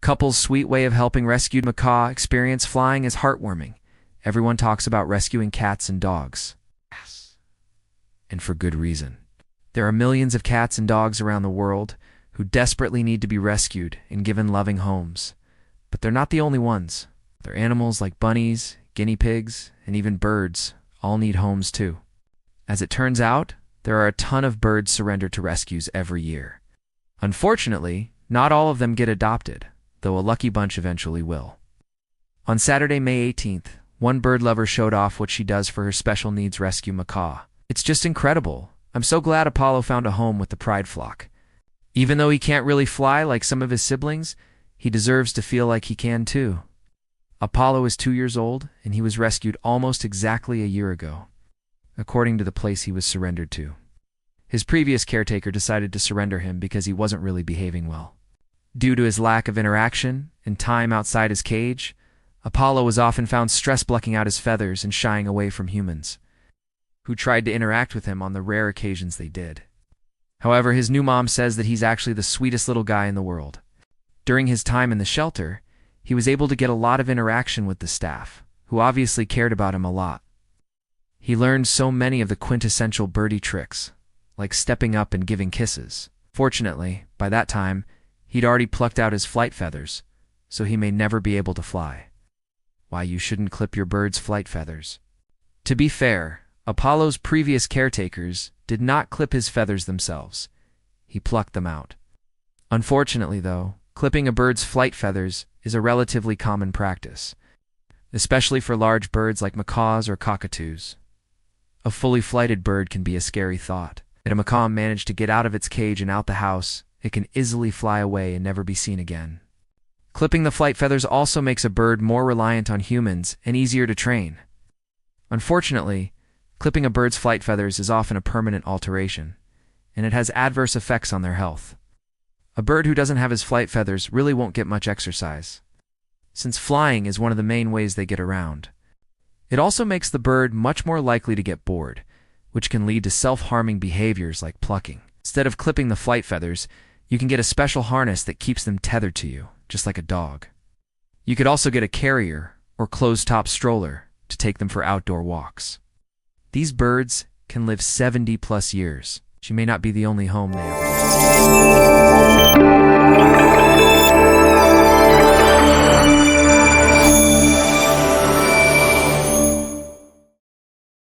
Couple's sweet way of helping rescued macaw experience flying is heartwarming. Everyone talks about rescuing cats and dogs. Yes. And for good reason. There are millions of cats and dogs around the world who desperately need to be rescued and given loving homes. But they're not the only ones. Other animals like bunnies, guinea pigs, and even birds all need homes too. As it turns out, there are a ton of birds surrendered to rescues every year. Unfortunately, not all of them get adopted, though a lucky bunch eventually will. On Saturday, May 18th, one bird lover showed off what she does for her special needs rescue macaw. It's just incredible. I'm so glad Apollo found a home with the pride flock. Even though he can't really fly like some of his siblings, he deserves to feel like he can too. Apollo is 2 years old, and he was rescued almost exactly a year ago, according to the place he was surrendered to. His previous caretaker decided to surrender him because he wasn't really behaving well. Due to his lack of interaction and time outside his cage, Apollo was often found stress-plucking out his feathers and shying away from humans, who tried to interact with him on the rare occasions they did. However, his new mom says that he's actually the sweetest little guy in the world. During his time in the shelter, he was able to get a lot of interaction with the staff, who obviously cared about him a lot. He learned so many of the quintessential birdie tricks, like stepping up and giving kisses. Fortunately, by that time, he'd already plucked out his flight feathers, so he may never be able to fly. Why you shouldn't clip your bird's flight feathers. To be fair, Apollo's previous caretakers did not clip his feathers themselves. He plucked them out. Unfortunately, though, clipping a bird's flight feathers is a relatively common practice, especially for large birds like macaws or cockatoos. A fully flighted bird can be a scary thought. If a macaw managed to get out of its cage and out the house, it can easily fly away and never be seen again. Clipping the flight feathers also makes a bird more reliant on humans and easier to train. Unfortunately, clipping a bird's flight feathers is often a permanent alteration, and it has adverse effects on their health. A bird who doesn't have his flight feathers really won't get much exercise, since flying is one of the main ways they get around. It also makes the bird much more likely to get bored, which can lead to self-harming behaviors like plucking. Instead of clipping the flight feathers, you can get a special harness that keeps them tethered to you, just like a dog. You could also get a carrier or closed-top stroller to take them for outdoor walks. These birds can live 70+ years. She may not be the only home they ever